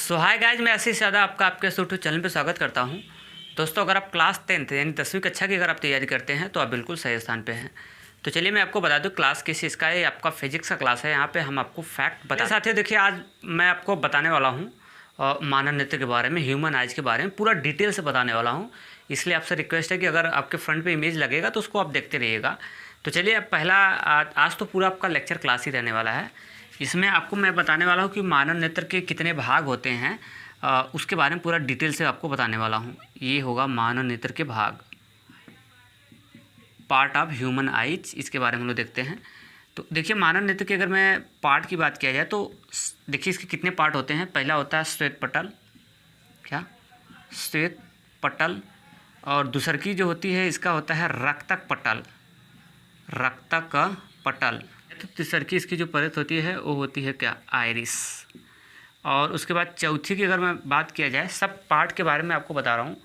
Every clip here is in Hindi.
सो हाय गाइज, मैं आशीष यादव आपका आपके यूट्यूब चैनल पे स्वागत करता हूं। दोस्तों, अगर आप क्लास 10th यानी 10वीं कक्षा की अगर आप तैयारी करते हैं तो आप बिल्कुल सही स्थान पे हैं। तो चलिए मैं आपको बता दूं क्लास किस चीज़ का है। ये आपका फिजिक्स का क्लास है। यहाँ पे हम आपको फैक्ट बता साथियों। देखिए, आज मैं आपको बताने वाला हूँ मानव नेत्र के बारे में, ह्यूमन आइज के बारे में पूरा डिटेल से बताने वाला हूँ। इसलिए आपसे रिक्वेस्ट है कि अगर आपके फ्रंट पर इमेज लगेगा तो उसको आप देखते रहिएगा। तो चलिए, अब पहला आज तो पूरा आपका लेक्चर क्लास ही रहने वाला है। इसमें आपको मैं बताने वाला हूँ कि मानव नेत्र के कितने भाग होते हैं, उसके बारे में पूरा डिटेल से आपको बताने वाला हूँ। ये होगा मानव नेत्र के भाग, पार्ट ऑफ ह्यूमन आइज, इसके बारे में हम लोग देखते हैं। तो देखिए, मानव नेत्र की अगर मैं पार्ट की बात किया जाए तो देखिए इसके कितने पार्ट होते हैं। पहला होता है श्वेत पटल, क्या श्वेत पटल, और दूसर की जो होती है इसका होता है रक्तक पटल, रक्तक पटल। तो तीसर की इसकी जो परत होती है वो होती है क्या, आइरिस। और उसके बाद चौथी की अगर मैं बात किया जाए, सब पार्ट के बारे में आपको बता रहा हूँ।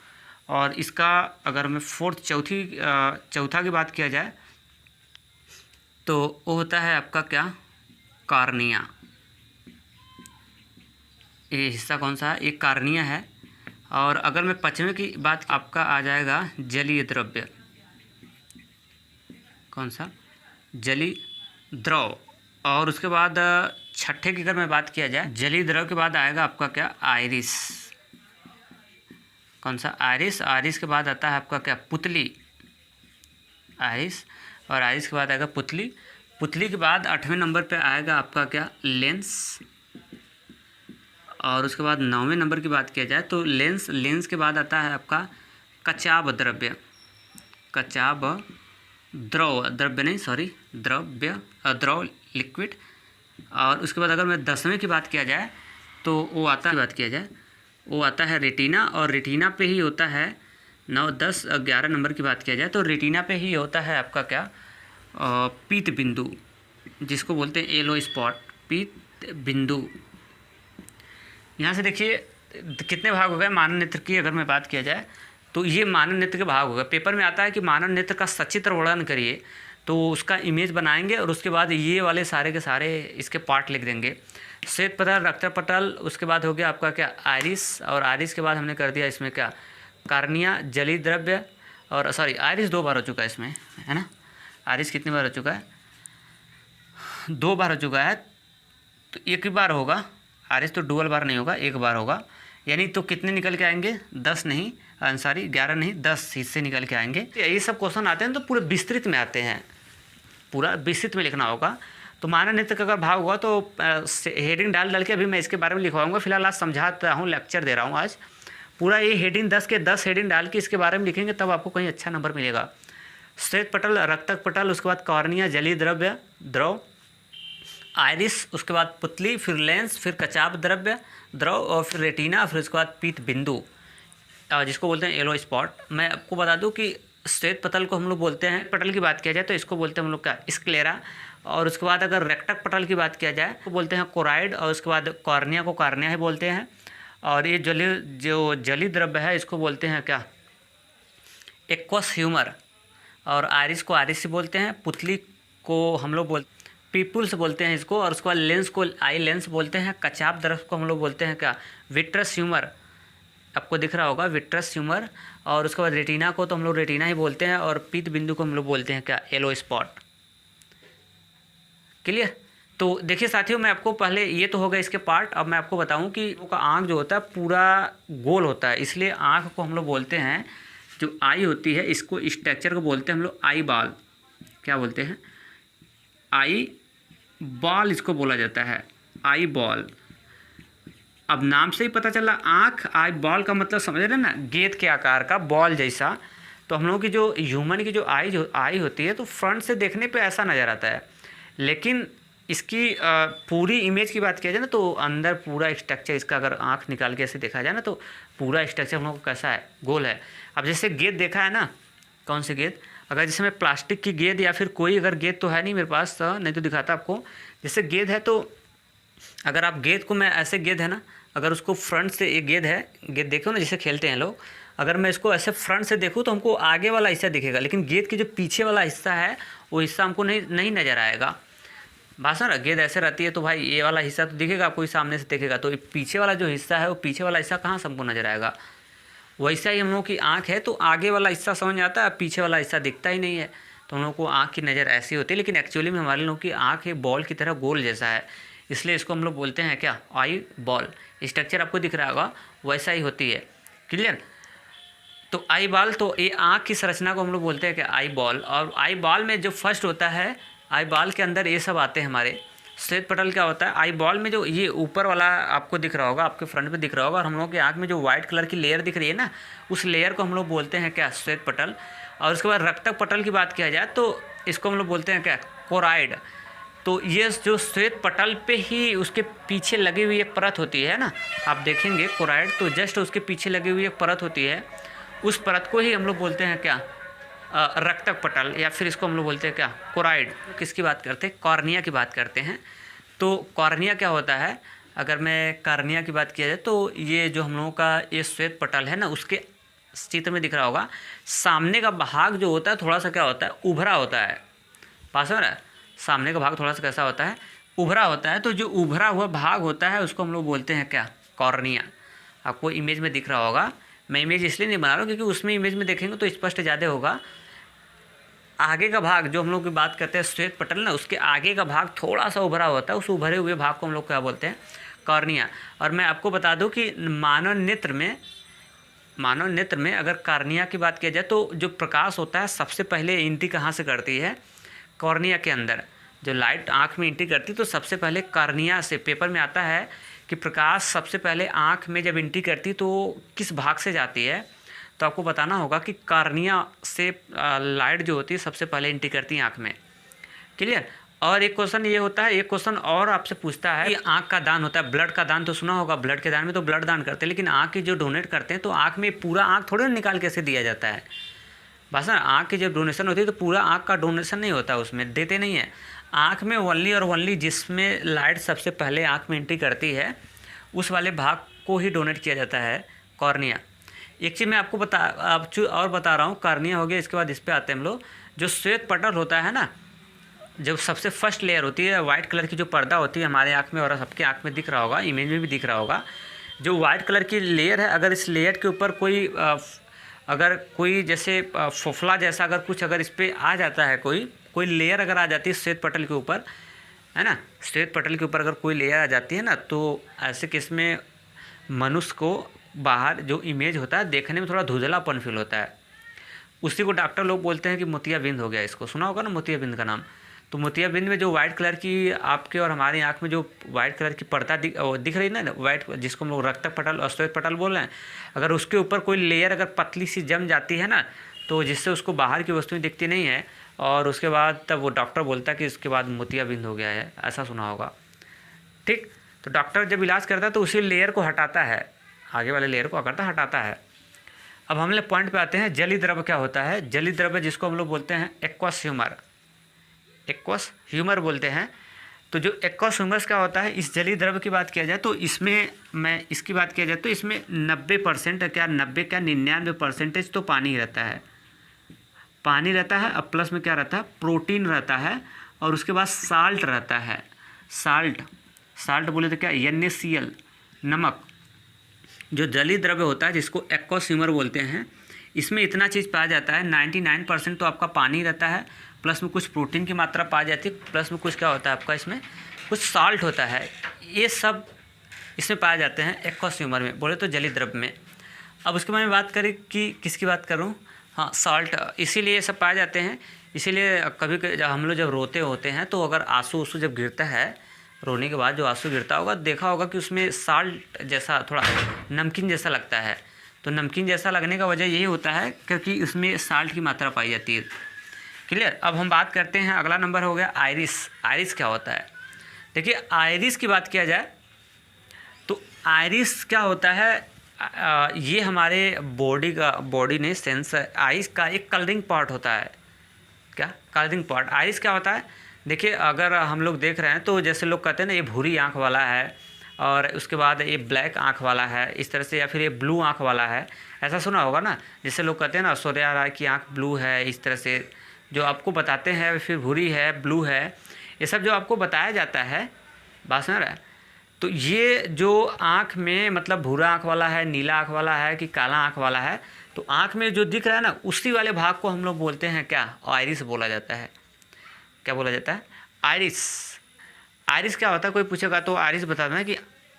और इसका अगर मैं चौथा की बात किया जाए तो वो होता है आपका क्या, कार्निया। ये हिस्सा कौन सा है, एक कार्निया है। और अगर मैं पाँचवें की बात, आपका आ जाएगा जलीय द्रव्य, कौन सा, जलीय द्रव। और उसके बाद छठे की अगर मैं बात किया जाए, जलीय द्रव के बाद आएगा आपका क्या, आइरिस, कौन सा, आइरिस। आइरिस के बाद आता है आपका क्या, पुतली, आइरिस। और आइरिस के बाद आएगा पुतली। पुतली के बाद 8वें नंबर पे आएगा आपका क्या, लेंस। और उसके बाद 9वें नंबर की बात किया जाए तो लेंस। लेंस के बाद आता है आपका कचाब द्रव्य, कचाब द्रव्य नहीं, सॉरी, द्रव लिक्विड। और उसके बाद अगर मैं 10वें की बात किया जाए तो वो आता है रेटिना। और रेटिना पे ही होता है 9, 10, 11 नंबर की बात किया जाए तो रेटिना पे ही होता है आपका क्या, पीत बिंदु, जिसको बोलते हैं येलो स्पॉट, पीत बिंदु। यहाँ से देखिए कितने भाग हो गए मानव नेत्र की अगर मैं बात किया जाए तो ये मानव नेत्र के भाग हो गए। पेपर में आता है कि मानव नेत्र का सचित्र वर्णन करिए, तो उसका इमेज बनाएंगे और उसके बाद ये वाले सारे के सारे इसके पार्ट लिख देंगे। श्वेत पटल, रक्त पटल, उसके बाद हो गया आपका क्या, आइरिस। और आइरिस के बाद हमने कर दिया इसमें क्या, कार्निया, जलीय द्रव्य। और सॉरी, आइरिस 2 बार हो चुका है इसमें, है ना। आइरिस कितनी बार हो चुका है, 2 बार हो चुका है। तो एक ही बार होगा, आइरिस तो डुअल बार नहीं होगा, एक बार होगा। यानी तो कितने निकल के आएंगे, 10 नहीं, सॉरी 11 नहीं, 10 हिस्से निकल के आएंगे। ये सब क्वेश्चन आते हैं तो पूरे विस्तृत में आते हैं, पूरा विस्तृत में लिखना होगा। तो मानव नेत्र का अगर भाग हुआ तो हेडिंग डाल के अभी मैं इसके बारे में लिखवाऊंगा। फिलहाल आज समझाता हूँ, लेक्चर दे रहा हूँ आज। पूरा ये हेडिंग 10 के 10 हेडिंग डाल के इसके बारे में लिखेंगे, तब आपको कहीं अच्छा नंबर मिलेगा। श्वेत पटल, रक्तक पटल, उसके बाद कॉर्निया, जलीय द्रव, आइरिस, उसके बाद पुतली, फिर लेंस, फिर कचाब द्रव, और फिर रेटिना, फिर उसके बाद पीत बिंदु, जिसको बोलते हैं येलो स्पॉट। मैं आपको बता दूं कि श्वेत पटल को हम लोग बोलते हैं, पटल की बात किया जाए तो इसको बोलते हैं हम लोग का स्क्लेरा। और उसके बाद अगर रेक्टक पटल की बात किया जाए तो बोलते हैं कोराइड। और उसके बाद कॉर्निया को कार्निया ही बोलते हैं। और ये जलीय द्रव्य है इसको बोलते हैं क्या, एक्वस ह्यूमर। और आइरिस को आइरिस से बोलते हैं। पुतली को हम लोग पीपुल्स बोलते हैं इसको। और उसके बाद लेंस को आई लेंस बोलते हैं। कचाब द्रव्य को हम लोग बोलते हैं क्या, विट्रस ह्यूमर, आपको दिख रहा होगा विट्रस ह्यूमर। और उसके बाद रेटिना को तो हम लोग रेटिना ही बोलते हैं। और पीत बिंदु को हम लोग बोलते हैं क्या, येलो स्पॉट। क्लियर। तो देखिए साथियों, मैं आपको पहले, ये तो हो गया इसके पार्ट। अब मैं आपको बताऊं कि का आँख जो होता है पूरा गोल होता है, इसलिए आँख को हम लोग बोलते हैं, जो आई होती है इसको, स्ट्रक्चर को बोलते हैं हम लोग आई बॉल। क्या बोलते हैं, आई बॉल इसको बोला जाता है, आई बॉल। अब नाम से ही पता चला, आँख, आई बॉल का मतलब समझ रहे ना, गेंद के आकार का, बॉल जैसा। तो हम लोगों की जो ह्यूमन की जो आई होती है तो फ्रंट से देखने पे ऐसा नज़र आता है, लेकिन इसकी पूरी इमेज की बात किया जाए ना तो अंदर पूरा स्ट्रक्चर इसका, अगर आँख निकाल के ऐसे देखा जाए ना तो पूरा स्ट्रक्चर हम लोग को कैसा है, गोल है। अब जैसे गेंद देखा है ना, कौन सी गेंद, अगर जैसे मैं प्लास्टिक की गेंद या फिर कोई, अगर गेंद तो है नहीं मेरे पास तो नहीं तो दिखाता आपको। जैसे गेंद है तो अगर आप गेंद को, मैं ऐसे गेंद है ना, अगर उसको फ्रंट से, एक गेंद है, गेंद देखो ना जैसे खेलते हैं लोग, अगर मैं इसको ऐसे फ्रंट से देखूँ तो हमको आगे वाला हिस्सा दिखेगा, लेकिन गेंद की जो पीछे वाला हिस्सा है वो हिस्सा हमको नहीं नज़र आएगा। भाषण गेंद ऐसे रहती है तो भाई ये वाला हिस्सा तो दिखेगा आपको, सामने से देखेगा तो पीछे वाला जो हिस्सा है वो पीछे वाला हिस्सा कहाँ सबको नजर आएगा। वैसा ही हम लोग की आँख है तो आगे वाला हिस्सा समझ आता है, पीछे वाला हिस्सा दिखता ही नहीं है, तो हम लोग को आँख की नज़र ऐसी होती है। लेकिन एक्चुअली में हमारे लोग की आँख एक बॉल की तरह गोल जैसा है, इसलिए इसको हम लोग बोलते हैं क्या, आई बॉल। स्ट्रक्चर आपको दिख रहा होगा वैसा ही होती है। क्लियर। तो आई बॉल, तो ये आँख की संरचना को हम लोग बोलते हैं कि आई बॉल। और आई बॉल में जो फर्स्ट होता है, आई बॉल के अंदर ये सब आते हैं हमारे। श्वेत पटल क्या होता है, आई बॉल में जो ये ऊपर वाला आपको दिख रहा होगा, आपके फ्रंट पे दिख रहा होगा, और हम लोगों की आँख में जो वाइट कलर की लेयर दिख रही है ना, उस लेयर को हम लोग बोलते हैं क्या, श्वेत पटल। और उसके बाद रक्तक पटल की बात किया जाए तो इसको हम लोग बोलते हैं क्या, कोराइड। तो ये जो श्वेत पटल पे ही उसके पीछे लगी हुई एक परत होती है ना, आप देखेंगे कोराइड, तो जस्ट उसके पीछे लगी हुई एक परत होती है, उस परत को ही हम लोग बोलते हैं क्या, रक्तक पटल, या फिर इसको हम लोग बोलते हैं क्या, कोराइड। किसकी बात करते हैं, कॉर्निया की बात करते हैं। तो कॉर्निया क्या होता है, अगर मैं कॉर्निया की बात किया जाए तो ये जो हम लोगों का ये श्वेत पटल है ना, उसके चित्र में दिख रहा होगा, सामने का भाग जो होता है थोड़ा सा क्या होता है, उभरा होता है। पास हो रहा है, सामने का भाग थोड़ा सा कैसा होता है, उभरा होता है। तो जो उभरा हुआ भाग होता है उसको हम लोग बोलते हैं क्या, कॉर्निया। आपको इमेज में दिख रहा होगा, मैं इमेज इसलिए नहीं बना रहा हूँ क्योंकि उसमें इमेज में देखेंगे तो स्पष्ट ज़्यादा होगा। आगे का भाग जो हम लोग की बात करते हैं श्वेत पटल ना, उसके आगे का भाग थोड़ा सा उभरा होता है, उस उभरे हुए भाग को हम लोग क्या बोलते हैं, कॉर्निया। और मैं आपको बता दूं कि मानव नेत्र में अगर कॉर्निया की बात किया जाए तो जो प्रकाश होता है सबसे पहले एंट्री कहाँ से करती है, कॉर्निया के अंदर। जो लाइट आँख में एंट्री करती है तो सबसे पहले कॉर्निया से, पेपर में आता है कि प्रकाश सबसे पहले आँख में जब एंट्री करती तो किस भाग से जाती है, तो आपको बताना होगा कि कॉर्निया से लाइट जो होती है सबसे पहले एंट्री करती है आँख में। क्लियर। और एक क्वेश्चन ये होता है, एक क्वेश्चन और आपसे पूछता है कि आँख का दान होता है, ब्लड का दान तो सुना होगा, ब्लड के दान में तो ब्लड दान करते हैं, लेकिन आँख की जो डोनेट करते हैं तो आँख में पूरा आँख थोड़े निकाल कैसे दिया जाता है। बस ना, आँख की जब डोनेशन होती है तो पूरा आँख का डोनेशन नहीं होता, उसमें देते नहीं है। आँख में ओनली और ओनली जिसमें लाइट सबसे पहले आँख में एंट्री करती है उस वाले भाग को ही डोनेट किया जाता है, कॉर्निया। एक चीज़ मैं आपको बता रहा हूँ, कॉर्निया हो गया, इसके बाद इस पर आते हैं हम लोग। जो श्वेत पटल होता है ना, जब सबसे फर्स्ट लेयर होती है, वाइट कलर की जो पर्दा होती है हमारे आँख में और सबके आँख में दिख रहा होगा, इमेज में भी दिख रहा होगा, जो वाइट कलर की लेयर है, अगर इस लेयर के ऊपर कोई जैसे फोफला जैसा अगर कुछ अगर इस पर आ जाता है, कोई लेयर अगर आ जाती है श्वेत पटल के ऊपर, है ना, श्वेत पटल के ऊपर अगर कोई लेयर आ जाती है ना, तो ऐसे केस में मनुष्य को बाहर जो इमेज होता है देखने में थोड़ा धुंधलापन फील होता है। उसी को डॉक्टर लोग बोलते हैं कि मोतियाबिंद हो गया, इसको सुना होगा ना मोतियाबिंद का नाम। तो मोतियाबिंद में जो वाइट कलर की आपके और हमारी आँख में जो वाइट कलर की पर्दा दिख रही है ना, वाइट, जिसको हम लोग रक्तक पटल और श्वेत पटल बोल रहे हैं, अगर उसके ऊपर कोई लेयर अगर पतली सी जम जाती है ना, तो जिससे उसको बाहर की वस्तुएं दिखती नहीं है, और उसके बाद तब वो डॉक्टर बोलता है कि इसके बाद मोतियाबिंद हो गया है, ऐसा सुना होगा। ठीक। तो डॉक्टर जब इलाज करता है तो उसी लेयर को हटाता है, आगे वाले लेयर को हटाता है। अब हम लोग पॉइंट पे आते हैं, जली द्रव्य क्या होता है। जली द्रव्य जिसको हम लोग बोलते हैं एक्वस ह्यूमर बोलते हैं। तो जो एक्वस ह्यूमर्स क्या होता है, इस जली द्रव्य की बात किया जाए तो इसमें इसकी बात किया जाए तो इसमें 90% क्या 99% तो पानी रहता है, अब प्लस में क्या रहता है, प्रोटीन रहता है, और उसके बाद साल्ट रहता है। साल्ट बोले तो क्या, NaCl, नमक। जो जलीय द्रव्य होता है जिसको एक्वस ह्यूमर बोलते हैं, इसमें इतना चीज़ पाया जाता है, 99% तो आपका पानी रहता है, प्लस में कुछ प्रोटीन की मात्रा पाई जाती है, प्लस में कुछ क्या होता है आपका, इसमें कुछ साल्ट होता है। ये सब इसमें पाए जाते हैं एक्वस ह्यूमर में, बोले तो जलीय द्रव्य में। अब उसके बारे में बात करें कि किसकी बात करूँ, हाँ, साल्ट। इसीलिए ये सब पाए जाते हैं। इसीलिए कभी हम लोग जब रोते होते हैं तो अगर आंसू जब गिरता है, रोने के बाद जो आंसू गिरता होगा, देखा होगा कि उसमें साल्ट जैसा थोड़ा नमकीन जैसा लगता है। तो नमकीन जैसा लगने का वजह यही होता है क्योंकि उसमें साल्ट की मात्रा पाई जाती है। क्लियर। अब हम बात करते हैं, अगला नंबर हो गया आइरिस क्या होता है। देखिए, आइरिस की बात किया जाए तो आइरिस क्या होता है, ये हमारे बॉडी ने सेंस, आइस का एक कलरिंग पार्ट होता है। क्या कलरिंग पार्ट, आइस क्या होता है। देखिए, अगर हम लोग देख रहे हैं तो जैसे लोग कहते हैं ना, ये भूरी आँख वाला है, और उसके बाद ये ब्लैक आँख वाला है, इस तरह से, या फिर ये ब्लू आँख वाला है, ऐसा सुना होगा ना। जैसे लोग कहते हैं ना, ऐश्वर्या राय की आँख ब्लू है, इस तरह से जो आपको बताते हैं, फिर भूरी है, ब्लू है, ये सब जो आपको बताया जाता है, बात समझ रहा है। तो ये जो आँख में मतलब भूरा आँख वाला है, नीला आँख वाला है कि काला आँख वाला है, तो आँख में जो दिख रहा है ना, उसी वाले भाग को हम लोग बोलते हैं क्या, आइरिस बोला जाता है। क्या बोला जाता है, आइरिस। आइरिस क्या होता है, कोई पूछेगा तो आइरिस बताना है कि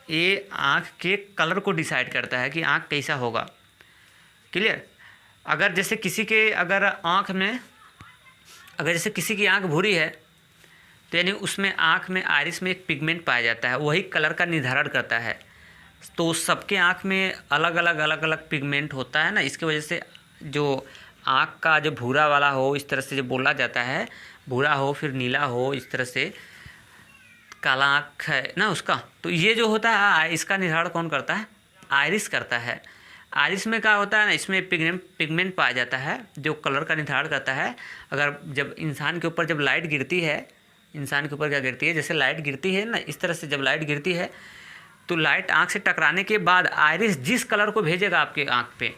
ये आँख के कलर को डिसाइड करता है कि आँख कैसा होगा। क्लियर। अगर जैसे किसी के अगर आँख में अगर जैसे किसी की आँख भूरी है तो यानी उसमें आँख में आइरिस में एक पिगमेंट पाया जाता है, वही कलर का निर्धारण करता है। तो सबके आँख में अलग अलग पिगमेंट होता है ना, इसकी वजह से जो आँख का जो भूरा वाला हो, इस तरह से जो बोला जाता है, भूरा हो फिर नीला हो, इस तरह से काला आँख है ना उसका, तो ये जो होता है इसका निर्धारण कौन करता है, आइरिस करता है। आइरिस में क्या होता है ना, इसमें पिगमेंट पाया जाता है जो कलर का निर्धारण करता है। अगर जब इंसान के ऊपर जब लाइट गिरती है, इंसान के ऊपर क्या गिरती है, जैसे लाइट गिरती है ना, इस तरह से जब लाइट गिरती है तो लाइट आँख से टकराने के बाद आइरिस जिस कलर को भेजेगा आपके आँख पे,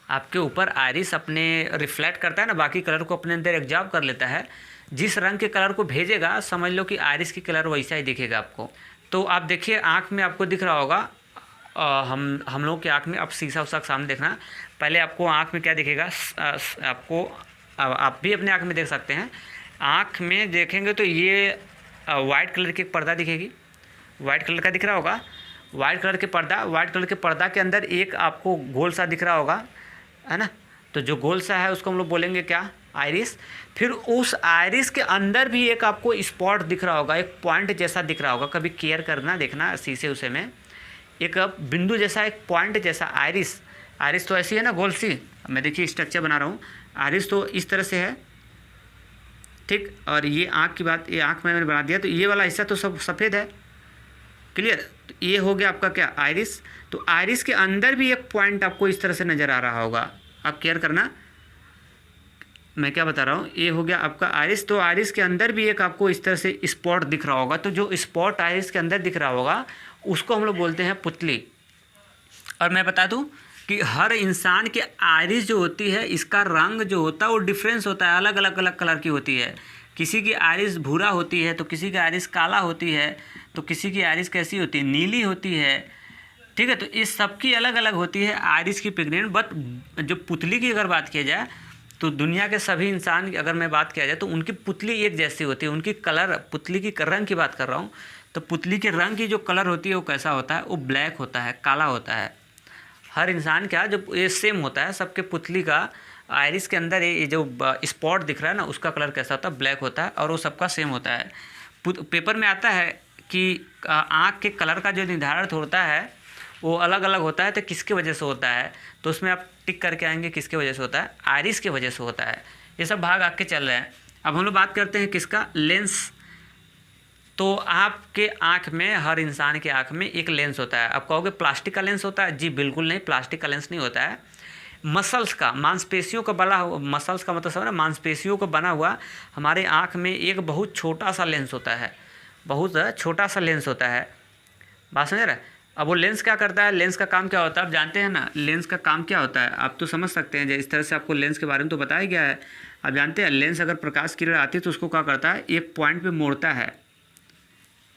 आपके ऊपर आइरिस अपने रिफ्लेक्ट करता है ना, बाकी कलर को अपने अंदर एब्जॉर्ब कर लेता है। जिस रंग के कलर को भेजेगा समझ लो कि आइरिस की कलर वैसा ही दिखेगा आपको। तो आप देखिए आँख में आपको दिख रहा होगा, हम लोग के आँख में, अब शीशा उसा सामने देखना, पहले आपको आँख में क्या दिखेगा, आपको आप भी अपने आँख में देख सकते हैं। आँख में देखेंगे तो ये वाइट कलर की एक पर्दा दिखेगी, वाइट कलर का दिख रहा होगा, वाइट कलर के पर्दा के अंदर एक आपको गोल सा दिख रहा होगा, है ना। तो जो गोल सा है उसको हम लोग बोलेंगे क्या, आइरिस। फिर उस आइरिस के अंदर भी एक आपको स्पॉट दिख रहा होगा, एक पॉइंट जैसा दिख रहा होगा, कभी केयर करना देखना शीशे उसे में, एक बिंदु जैसा, एक पॉइंट जैसा आइरिस तो ऐसी है ना गोल सी। मैं देखिए स्ट्रक्चर बना रहा हूँ, आइरिस तो इस तरह से है, ठीक। और ये आँख की बात, ये आँख मैंने बना दिया, तो ये वाला हिस्सा तो सब सफ़ेद है, क्लियर। तो ये हो गया आपका क्या, आइरिस। तो आइरिस के अंदर भी एक पॉइंट आपको इस तरह से नज़र आ रहा होगा, आप केयर करना मैं क्या बता रहा हूँ। ये हो गया आपका आइरिस। तो आइरिस के अंदर भी एक आपको इस तरह से स्पॉट दिख रहा होगा, तो जो स्पॉट आइरिस के अंदर दिख रहा होगा उसको हम लोग बोलते हैं पुतली। और मैं बता दूं कि हर इंसान के आइरिस जो होती है, इसका रंग जो होता है वो डिफरेंस होता है, अलग अलग कलर की होती है। किसी की आइरिस भूरा होती है, तो किसी की आइरिस काला होती है, तो किसी की आइरिस कैसी होती है, नीली होती है, ठीक है। तो इस सब की अलग अलग होती है आइरिस की पिगमेंट। बट जो पुतली की अगर बात की जाए तो दुनिया के सभी इंसान की अगर मैं बात किया जाए तो उनकी पुतली एक जैसी होती है। उनकी कलर, पुतली की रंग की बात कर रहा हूँ, तो पुतली के रंग की जो कलर होती है वो कैसा होता है, वो ब्लैक होता है, काला होता है। हर इंसान क्या जो ये सेम होता है, सबके पुतली का आइरिस के अंदर ये जो स्पॉट दिख रहा है ना, उसका कलर कैसा होता है, ब्लैक होता है, और वो सबका सेम होता है। पेपर में आता है कि आँख के कलर का जो निर्धारण होता है वो अलग अलग होता है, तो किसकी वजह से होता है, तो उसमें आप टिक करके आएंगे किसके वजह से होता है, आइरिस की वजह से होता है। ये सब भाग आके चल रहे हैं। अब हम लोग बात करते हैं किसका, लेंस। तो आपके आँख में, हर इंसान के आँख में एक लेंस होता है। आप कहोगे प्लास्टिक का लेंस होता है, जी बिल्कुल नहीं, प्लास्टिक का लेंस नहीं होता है। मसल्स का, मांसपेशियों का बना हुआ, मसल्स का मतलब समझ ना, मांसपेशियों का बना हुआ हमारे आँख में एक बहुत छोटा सा लेंस होता है, बहुत छोटा सा लेंस होता है, बात समझ रहे हैं। अब वो लेंस क्या करता है, लेंस का काम क्या होता है आप जानते हैं ना, लेंस का काम क्या होता है आप तो समझ सकते हैं। इस तरह से आपको लेंस के बारे में तो बताया गया है, आप जानते हैं लेंस अगर प्रकाश किरण आती है तो उसको क्या करता है, एक पॉइंट पे मोड़ता है।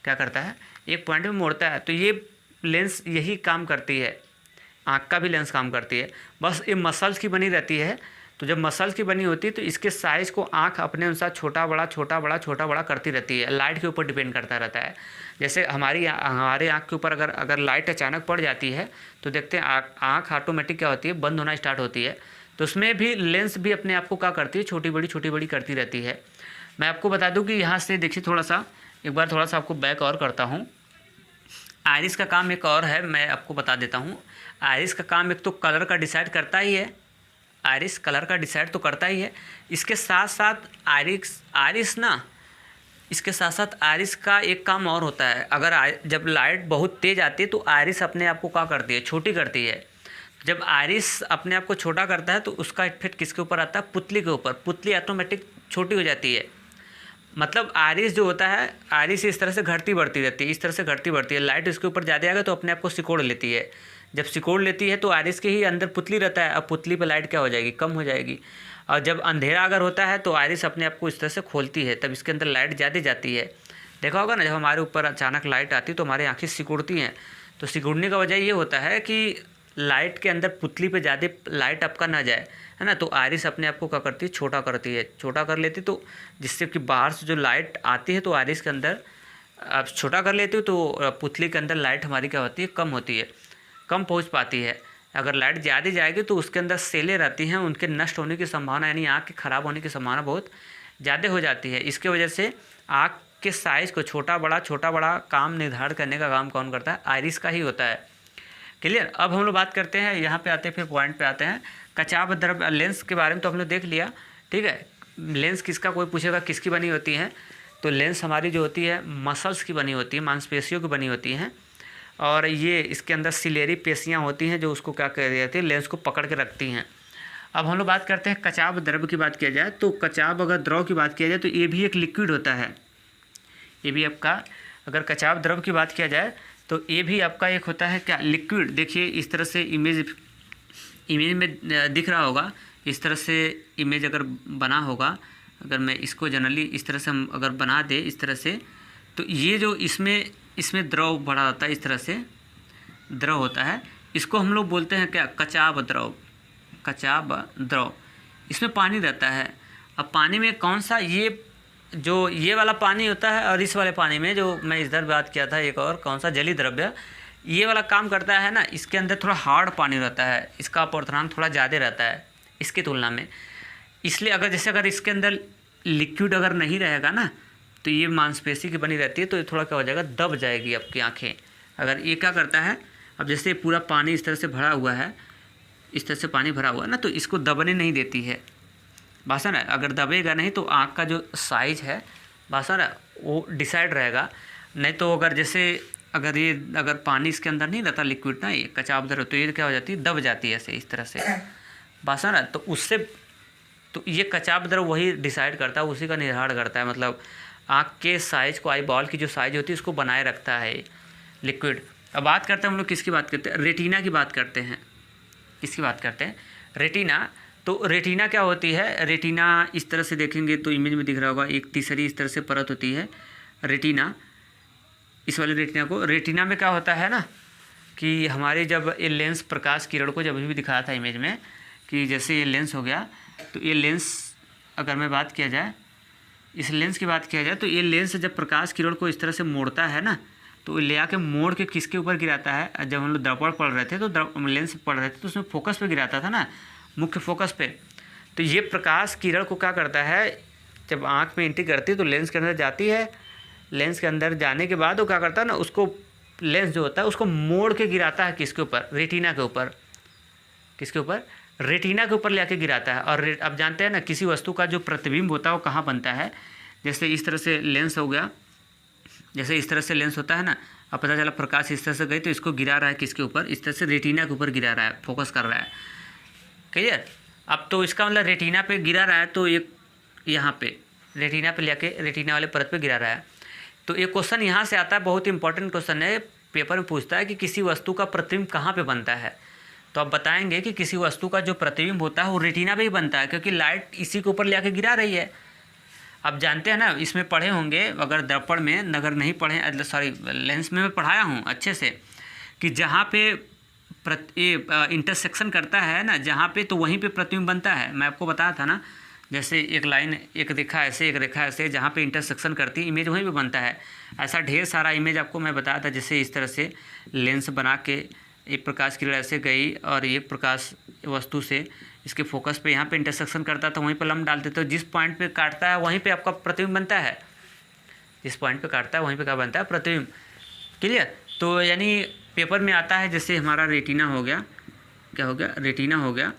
क्या करता है, एक पॉइंट पे मोड़ता है। तो ये लेंस यही काम करती है, आँख का भी लेंस काम करती है, बस ये मसल्स की बनी रहती है। तो जब मसल्स की बनी होती है तो इसके साइज़ को आँख अपने अनुसार छोटा बड़ा छोटा बड़ा छोटा बड़ा करती रहती है, लाइट के ऊपर डिपेंड करता रहता है। जैसे हमारे आँख के ऊपर अगर लाइट अचानक पड़ जाती है तो देखते हैं आँख ऑटोमेटिक क्या होती है, बंद होना स्टार्ट होती है। तो उसमें भी लेंस भी अपने आप को क्या करती है, छोटी बड़ी करती रहती है। मैं आपको बता दूँ कि यहाँ से देखिए थोड़ा सा, एक बार थोड़ा सा आपको बैक और करता हूँ। आइरिस का काम एक और है, मैं आपको बता देता हूँ। आइरिस का काम एक तो कलर का डिसाइड करता ही है, आइरिस कलर का डिसाइड तो करता ही है। इसके साथ साथ आइरिस ना, इसके साथ साथ आइरिस का एक काम और होता है। अगर जब लाइट बहुत तेज़ आती है तो आइरिस अपने आप को क्या करती है, छोटी करती है। जब आइरिस अपने आप को छोटा करता है तो उसका इफेक्ट किसके ऊपर आता है, पुतली के ऊपर। पुतली ऑटोमेटिक छोटी हो जाती है। मतलब आइरिस जो होता है, आइरिस इस तरह से घटती बढ़ती रहती है, इस तरह से घटती बढ़ती है। लाइट इसके ऊपर ज़्यादा आएगा तो अपने आप को सिकोड़ लेती है। जब सिकोड़ लेती है तो आइरिस के ही अंदर पुतली रहता है, अब पुतली पर लाइट क्या हो जाएगी, कम हो जाएगी। और जब अंधेरा अगर होता है तो आयरिस अपने आप को इस तरह से खोलती है, तब इसके अंदर लाइट ज़्यादा जाती है। देखा होगा ना, जब हमारे ऊपर अचानक लाइट आती है तो हमारी आँखें सिकुड़ती हैं। तो सिकुड़ने का वजह ये होता है कि लाइट के अंदर पुतली पे ज़्यादा लाइट आपका ना जाए, है ना। तो आयरिस अपने आप को क्या करती है, छोटा करती है, छोटा कर लेती, तो जिससे कि बाहर से जो लाइट आती है तो आयरिस के अंदर आप छोटा कर लेती हो तो पुतली के अंदर लाइट हमारी क्या होती है, कम होती है, कम पहुंच पाती है। अगर लाइट ज़्यादा जाएगी तो उसके अंदर सेलें रहती हैं, उनके नष्ट होने की संभावना यानी आँख के ख़राब होने की संभावना बहुत ज़्यादा हो जाती है। इसके वजह से आँख के साइज़ को छोटा बड़ा काम निर्धारण करने का काम कौन करता है, आयरिस का ही होता है। क्लियर। अब हम लोग बात करते हैं, यहाँ पे आते हैं, फिर पॉइंट पे आते हैं। कचाप द्रव्य लेंस के बारे में तो हम लोग देख लिया, ठीक है। लेंस किसका, कोई पूछेगा किसकी बनी होती है, तो लेंस हमारी जो होती है मसल्स की बनी होती है, मांसपेशियों की बनी होती हैं। और ये इसके अंदर सिलेरी पेशियाँ होती हैं जो उसको क्या कर जाती है, लेंस को पकड़ के रखती हैं। अब हम लोग बात करते हैं कचाप द्रव्य की बात किया जाए तो कचाप अगर द्रव की बात किया जाए तो ये भी एक लिक्विड होता है। ये भी आपका, अगर कचाप द्रव्य की बात किया जाए तो ये भी आपका एक होता है क्या, लिक्विड। देखिए इस तरह से इमेज में दिख रहा होगा, इस तरह से इमेज अगर बना होगा, अगर मैं इसको जनरली इस तरह से हम अगर बना दे इस तरह से, तो ये जो इसमें द्रव भरा होता है, इस तरह से द्रव होता है, इसको हम लोग बोलते हैं क्या, कचाप द्रव। कचाप द्रव, इसमें पानी रहता है। अब पानी में कौन सा, ये वाला पानी होता है, और इस वाले पानी में जो मैं इधर बात किया था एक और कौन सा, जलीय द्रव्य, ये वाला काम करता है ना, इसके अंदर थोड़ा हार्ड पानी रहता है, इसका अपवर्तनांक थोड़ा ज़्यादा रहता है इसकी तुलना में। इसलिए अगर इसके अंदर लिक्विड अगर नहीं रहेगा ना तो ये मांसपेशी की बनी रहती है, तो ये थोड़ा क्या हो जाएगा, दब जाएगी आपकी आँखें। अगर ये क्या करता है, अब जैसे पूरा पानी इस तरह से भरा हुआ है, इस तरह से पानी भरा हुआ है ना, तो इसको दबने नहीं देती है, भाषण है। अगर दबेगा नहीं तो आँख का जो साइज है, भाषण है, वो डिसाइड रहेगा। नहीं तो अगर पानी इसके अंदर नहीं रहता लिक्विड ना, ये कचाप द्रव्य, तो ये क्या हो जाती है, दब जाती है ऐसे इस तरह से, भाषण है। तो उससे तो ये कचाप द्रव्य वही डिसाइड करता है, उसी का निर्धारण करता है, मतलब आँख के साइज को, आई बॉल की जो साइज होती है उसको बनाए रखता है लिक्विड। अब बात करते हैं हम लोग किसकी बात करते हैं, रेटिना की बात करते हैं। किसकी बात करते हैं, रेटिना। तो रेटिना क्या होती है, रेटिना इस तरह से देखेंगे तो इमेज में दिख रहा होगा, एक तीसरी इस तरह से परत होती है रेटिना। इस वाले रेटिना को, रेटिना में क्या होता है ना कि हमारे जब ये लेंस प्रकाश किरण को जब भी दिखाया था इमेज में, कि जैसे ये लेंस हो गया, तो ये लेंस अगर मैं बात किया जाए, इस लेंस की बात किया जाए, तो ये लेंस जब प्रकाश किरण को इस तरह से मोड़ता है ना, तो ले आके मोड़ के किसके ऊपर गिराता है। जब हम लोग दर्पण पढ़ रहे थे तो लेंस पढ़ रहे थे तो उसमें फोकस पे गिराता था ना, मुख्य फोकस पे। तो ये प्रकाश किरण को क्या करता है, जब आँख में एंट्री करती है तो लेंस के अंदर जाती है, लेंस के अंदर जाने के बाद वो क्या करता है ना, उसको लेंस जो होता है उसको मोड़ के गिराता है किसके ऊपर, रेटिना के ऊपर। किसके ऊपर, रेटिना के ऊपर ले आके गिराता है। और अब जानते हैं ना, किसी वस्तु का जो प्रतिबिंब होता है वो कहाँ बनता है। जैसे इस तरह से लेंस हो गया, जैसे इस तरह से लेंस होता है ना, अब पता चला प्रकाश इस तरह से गई तो इसको गिरा रहा है किसके ऊपर, इस तरह से रेटिना के ऊपर गिरा रहा है, फोकस कर रहा है। क्लियर। अब तो इसका मतलब रेटिना पे गिरा रहा है, तो एक यहाँ पे रेटिना पे लेके रेटिना वाले परत पे गिरा रहा है। तो ये क्वेश्चन यहाँ से आता है, बहुत इंपॉर्टेंट क्वेश्चन है, पेपर में पूछता है कि किसी वस्तु का प्रतिबिंब कहाँ पे बनता है। तो आप बताएंगे कि किसी वस्तु का जो प्रतिबिंब होता है वो रेटिना पे ही बनता है, क्योंकि लाइट इसी के ऊपर ले आके गिरा रही है। अब जानते हैं ना, इसमें पढ़े होंगे, अगर दर्पण में अगर नहीं पढ़े, सॉरी लेंस में मैं पढ़ाया हूँ अच्छे से, कि जहाँ पे इंटरसेक्शन करता है ना, जहाँ पे, तो वहीं पे प्रतिबिंब बनता है। मैं आपको बताया था ना, जैसे एक लाइन, एक रेखा ऐसे, एक रेखा ऐसे, जहाँ पे इंटरसेक्शन करती है इमेज वहीं पे बनता है। ऐसा ढेर सारा इमेज आपको मैं बताया था, जैसे इस तरह से लेंस बना के एक प्रकाश किरण ऐसे गई और एक प्रकाश वस्तु से इसके फोकस पे यहाँ पे इंटरसेक्शन करता था, वहीं पे लंब डालते, तो जिस पॉइंट पे काटता है वहीं पे आपका प्रतिबिंब बनता है। जिस पॉइंट पे काटता है वहीं पे क्या बनता है, प्रतिबिंब। क्लियर। तो यानी पेपर में आता है, जैसे हमारा रेटिना हो गया, क्या हो गया, रेटिना हो गया,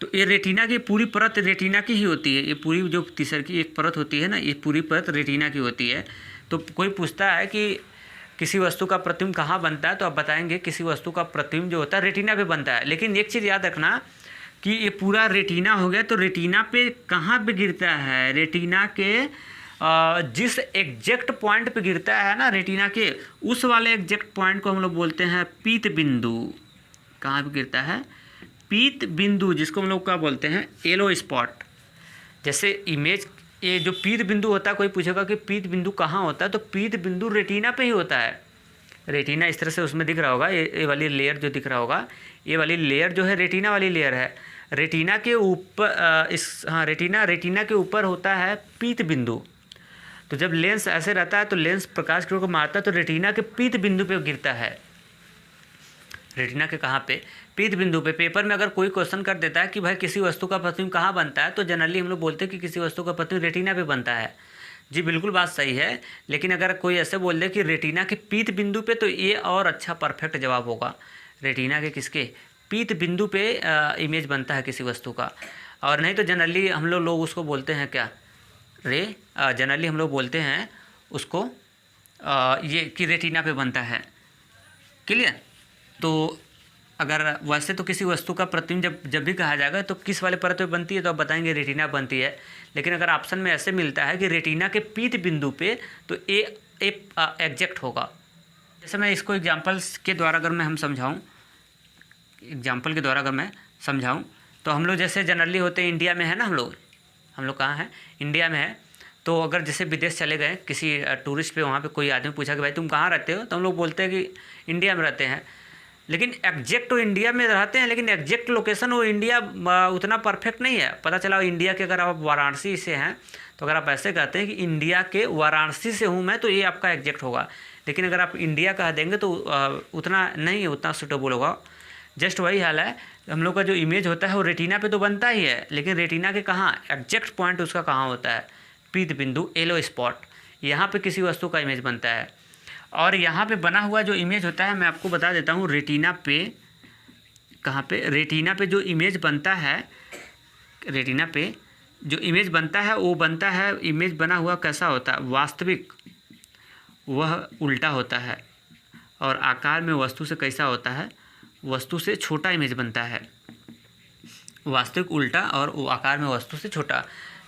तो ये रेटिना की पूरी परत रेटिना की ही होती है। ये पूरी जो तीसरी की एक परत होती है ना, ये पूरी परत रेटिना की होती है। तो कोई पूछता है कि किसी वस्तु का प्रतिबिंब कहाँ बनता है, तो आप बताएंगे किसी वस्तु का प्रतिबिंब जो होता है रेटिना पे बनता है। लेकिन एक चीज़ याद रखना कि ये पूरा रेटिना हो गया, तो रेटिना पे कहाँ पे गिरता है, रेटिना के जिस एग्जैक्ट पॉइंट पे गिरता है ना रेटिना के, उस वाले एग्जैक्ट पॉइंट को हम लोग बोलते हैं पीत बिंदु। कहाँ पे गिरता है, पीत बिंदु जिसको हम लोग क्या बोलते हैं, येलो स्पॉट। जैसे इमेज ये जो पीत बिंदु होता है, कोई पूछेगा कि पीत बिंदु कहाँ होता है, तो पीत बिंदु रेटिना पे ही होता है। रेटिना इस तरह से उसमें दिख रहा होगा, ये वाली लेयर जो दिख रहा होगा, ये वाली लेयर जो है रेटिना वाली लेयर है। रेटिना के ऊपर रेटिना के ऊपर होता है पीत बिंदु। तो जब लेंस ऐसे रहता है तो लेंस प्रकाश किरणों को मारता है तो रेटिना के पीत बिंदु पे गिरता है। रेटिना के कहाँ पे, पीत बिंदु पे। पेपर में अगर कोई क्वेश्चन कर देता है कि भाई किसी वस्तु का प्रतिबिंब कहाँ बनता है, तो जनरली हम लोग बोलते हैं कि किसी वस्तु का प्रतिबिंब रेटिना पे बनता है। जी बिल्कुल बात सही है, लेकिन अगर कोई ऐसे बोल दे कि रेटिना के पीत बिंदु पे, तो ये और अच्छा परफेक्ट जवाब होगा। रेटिना के किसके, पीत बिंदु पे इमेज बनता है किसी वस्तु का। और नहीं तो जनरली हम लोग उसको बोलते हैं क्या, जनरली हम लोग बोलते हैं उसको ये कि रेटिना पे बनता है। क्लियर। तो अगर वैसे तो किसी वस्तु का प्रतिबिंब जब भी कहा जाएगा तो किस वाले परत पे बनती है, तो आप बताएंगे रेटिना बनती है। लेकिन अगर ऑप्शन में ऐसे मिलता है कि रेटिना के पीत बिंदु पे, तो ए एग्जैक्ट होगा। जैसे मैं इसको एग्जांपल्स के द्वारा अगर मैं समझाऊं, तो हम लोग जैसे जनरली होते हैं इंडिया में है ना, हम लोग कहाँ हैं, इंडिया में है। तो अगर जैसे विदेश चले गए किसी टूरिस्ट पे, वहाँ पे कोई आदमी पूछा कि भाई तुम कहाँ रहते हो, तो हम लोग बोलते हैं कि इंडिया में रहते हैं। लेकिन एग्जैक्ट तो इंडिया में रहते हैं, लेकिन एग्जैक्ट लोकेशन वो इंडिया उतना परफेक्ट नहीं है। पता चला इंडिया के, अगर आप वाराणसी से हैं तो अगर आप ऐसे कहते हैं कि इंडिया के वाराणसी से हूँ मैं, तो ये आपका एग्जैक्ट होगा। लेकिन अगर आप इंडिया कह देंगे तो उतना नहीं, उतना सुटेबल होगा। जस्ट वही हाल है, हम लोग का जो इमेज होता है वो रेटिना पे तो बनता ही है, लेकिन रेटिना के कहाँ एग्जैक्ट पॉइंट उसका कहाँ होता है, पीत बिंदु, येलो स्पॉट, यहाँ पे किसी वस्तु का इमेज बनता है। और यहाँ पे बना हुआ जो इमेज होता है, मैं आपको बता देता हूँ रेटिना पे कहाँ पे, रेटिना पे जो इमेज बनता है, रेटिना पे जो इमेज बनता है वो बनता है, इमेज बना हुआ कैसा होता है, वास्तविक वह उल्टा होता है, और आकार में वस्तु से कैसा होता है, वस्तु से छोटा इमेज बनता है। वास्तविक उल्टा और वो आकार में वस्तु से छोटा।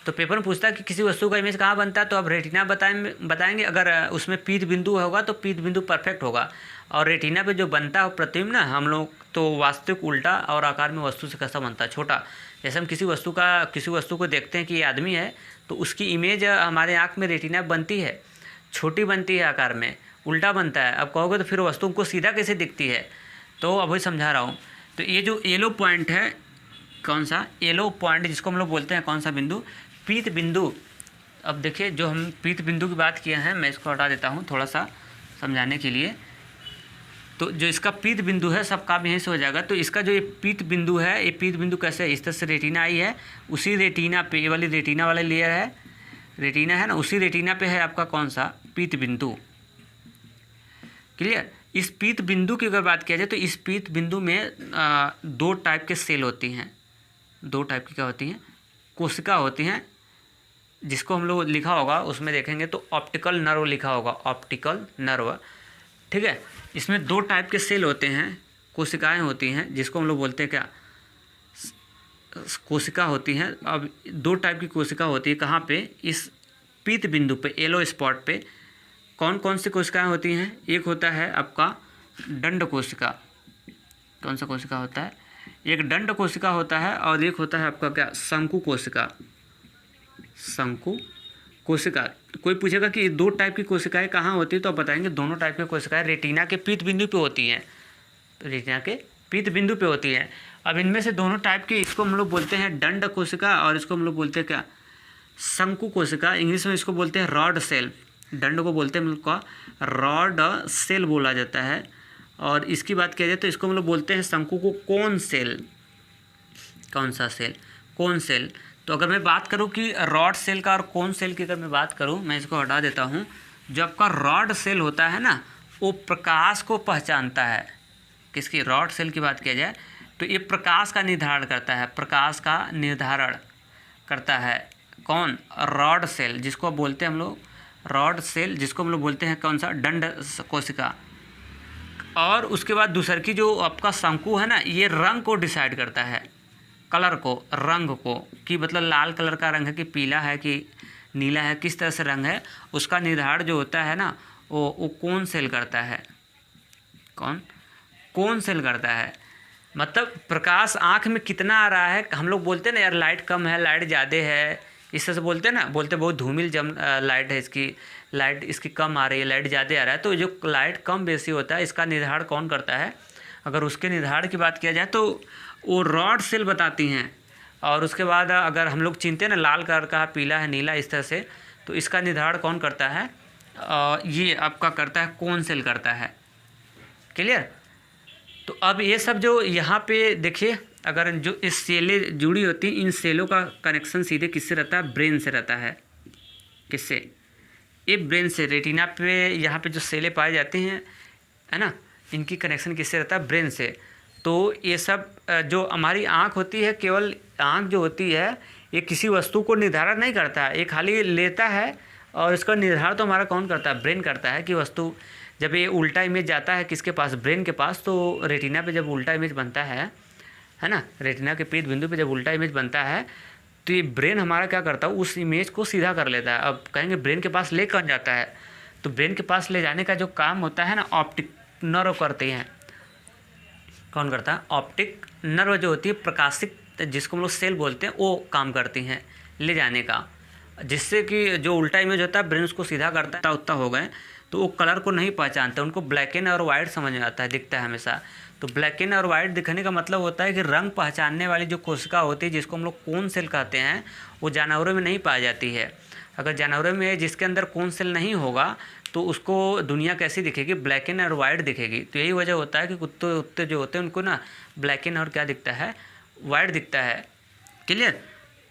तो पेपर में पूछता है कि किसी वस्तु का इमेज कहाँ बनता है, तो अब रेटिना बताएंगे। अगर उसमें पीत बिंदु होगा तो पीत बिंदु परफेक्ट होगा, और रेटिना पे जो बनता है प्रतिबिंब ना, हम लोग तो वास्तविक उल्टा और आकार में वस्तु से कैसा बनता है, छोटा। जैसे हम किसी वस्तु को देखते हैं कि ये आदमी है, तो उसकी इमेज हमारे आँख में रेटिना बनती है, छोटी बनती है, आकार में उल्टा बनता है। अब कहोगे तो फिर वस्तु को सीधा कैसे दिखती है, तो अभी समझा रहा हूँ। तो ये जो येलो पॉइंट है, कौन सा येलो पॉइंट जिसको हम लोग बोलते हैं, कौन सा बिंदु, पीत बिंदु। अब देखिए जो हम पीत बिंदु की बात किए हैं, मैं इसको हटा देता हूँ थोड़ा सा समझाने के लिए। तो जो इसका पीत बिंदु है, सब काम यहीं से हो जाएगा। तो इसका जो ये पीत बिंदु है, ये पीत बिंदु कैसे है, इस तरह से रेटिना आई है, उसी रेटिना पे, ये वाली रेटिना वाला लेयर है, रेटिना है ना, उसी रेटिना पे है आपका कौन सा, पीत बिंदु। क्लियर। इस पीत बिंदु की अगर बात किया जाए तो इस पीत बिंदु में दो टाइप के सेल होती हैं, दो टाइप की क्या होती हैं, कोशिका होती हैं, जिसको हम लोग लिखा होगा उसमें देखेंगे तो ऑप्टिकल नर्व लिखा होगा, ऑप्टिकल नर्व। ठीक है। इसमें दो टाइप के सेल होते हैं, कोशिकाएं होती हैं, जिसको हम लोग बोलते हैं क्या, कोशिका होती हैं। अब दो टाइप की कोशिका होती है, कहाँ पे, इस पीत बिंदु पे, येलो स्पॉट पे। कौन कौन सी कोशिकाएं होती हैं, एक होता है आपका दंड कोशिका। कौन सा कोशिका होता है, एक दंड कोशिका होता है, और एक होता है आपका क्या, शंकु कोशिका। शंकु कोशिका। कोई पूछेगा कि दो टाइप की कोशिकाएं कहाँ होती है, तो आप बताएंगे दोनों टाइप की कोशिकाएं रेटिना के पीत बिंदु पे होती हैं, रेटिना के पीत बिंदु पे होती हैं। अब इनमें से दोनों टाइप की, इसको हम लोग बोलते हैं दंड कोशिका, और इसको हम लोग बोलते हैं क्या, शंकु कोशिका। इंग्लिश में इसको बोलते हैं रॉड सेल। दंड को बोलते हैं हम लोग का रॉड सेल बोला जाता है, और इसकी बात किया जाए तो इसको हम लोग बोलते हैं शंकु को कोन सेल। कौन सा सेल, कोन सेल। तो अगर मैं बात करूं कि रॉड सेल का और कोन सेल की अगर मैं बात करूं, मैं इसको हटा देता हूं। जो आपका रॉड सेल होता है ना, वो प्रकाश को पहचानता है। किसकी, रॉड सेल की बात किया जाए तो ये प्रकाश का निर्धारण करता है, प्रकाश का निर्धारण करता है। कौन, रॉड सेल, जिसको बोलते हैं हम लोग रॉड सेल, जिसको हम लोग बोलते हैं कौन सा, दंड कोशिका। और उसके बाद दूसर की जो आपका शंकु है ना, ये रंग को डिसाइड करता है, कलर को, रंग को, कि मतलब लाल कलर का रंग है कि पीला है कि नीला है, किस तरह से रंग है, उसका निर्धारण जो होता है ना, वो कोन सेल करता है। कौन, कोन सेल करता है। मतलब प्रकाश आँख में कितना आ रहा है। हम लोग बोलते हैं ना यार लाइट कम है, लाइट ज़्यादा है, इस तरह से बोलते हैं ना, बोलते बहुत धूमिल लाइट है इसकी, लाइट इसकी कम आ रही है, लाइट ज़्यादा आ रहा है। तो जो लाइट कम बेसी होता है इसका निर्धारण कौन करता है? अगर उसके निर्धारण की बात किया जाए तो वो रॉड सेल बताती हैं। और उसके बाद अगर हम लोग चिनते हैं ना लाल कलर का, पीला है, नीला, इस तरह से, तो इसका निर्धारण कौन करता है? ये आपका करता है कोन सेल करता है। क्लियर? तो अब ये सब जो यहाँ पे देखिए, अगर जो इस सेलें जुड़ी होती हैं, इन सेलों का कनेक्शन सीधे किससे रहता है? ब्रेन से रहता है। किससे? ये ब्रेन से। रेटिना पे यहाँ पे जो सेलें पाई जाती हैं, है ना, इनकी कनेक्शन किससे रहता है? ब्रेन से। तो ये सब जो हमारी आँख होती है, केवल आँख जो होती है ये किसी वस्तु को निर्धारण नहीं करता है, ये खाली लेता है और इसका निर्धारण तो हमारा कौन करता है? ब्रेन करता है। कि वस्तु जब ये उल्टा इमेज जाता है किसके पास? ब्रेन के पास। तो रेटिना पे जब उल्टा इमेज बनता है ना, रेटिना के पीठ बिंदु पे जब उल्टा इमेज बनता है तो ये ब्रेन हमारा क्या करता है? उस इमेज को सीधा कर लेता है। अब कहेंगे ब्रेन के पास ले कौन जाता है? तो ब्रेन के पास ले जाने का जो काम होता है ना, ऑप्टिक नर्व करते हैं। कौन करता है? ऑप्टिक नर्व जो होती है, प्रकाशिक, जिसको हम लोग सेल बोलते हैं, वो काम करती हैं ले जाने का, जिससे कि जो उल्टा इमेज होता है ब्रेन उसको सीधा करता है। उतना हो गए तो वो कलर को नहीं पहचानते, उनको ब्लैक एंड और वाइट समझ में आता है, दिखता है हमेशा। तो ब्लैक एंड और वाइट दिखने का मतलब होता है कि रंग पहचानने वाली जो कोशिका होती है, जिसको हम लोग कोन सेल कहते हैं, वो जानवरों में नहीं पाई जाती है। अगर जानवरों में जिसके अंदर कोन सेल नहीं होगा तो उसको दुनिया कैसी दिखेगी? ब्लैक एंड और वाइट दिखेगी। तो यही वजह होता है कि कुत्ते जो होते हैं उनको ना ब्लैक एंड और क्या दिखता है? वाइट दिखता है। क्लियर?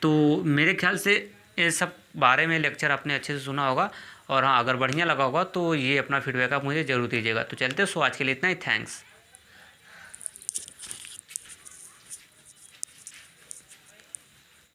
तो मेरे ख्याल से ये सब बारे में लेक्चर आपने अच्छे से सुना होगा। और हाँ, अगर बढ़िया लगा होगा तो ये अपना फीडबैक आप मुझे ज़रूर दीजिएगा। तो चलते, सो आज के लिए इतना ही। थैंक्स।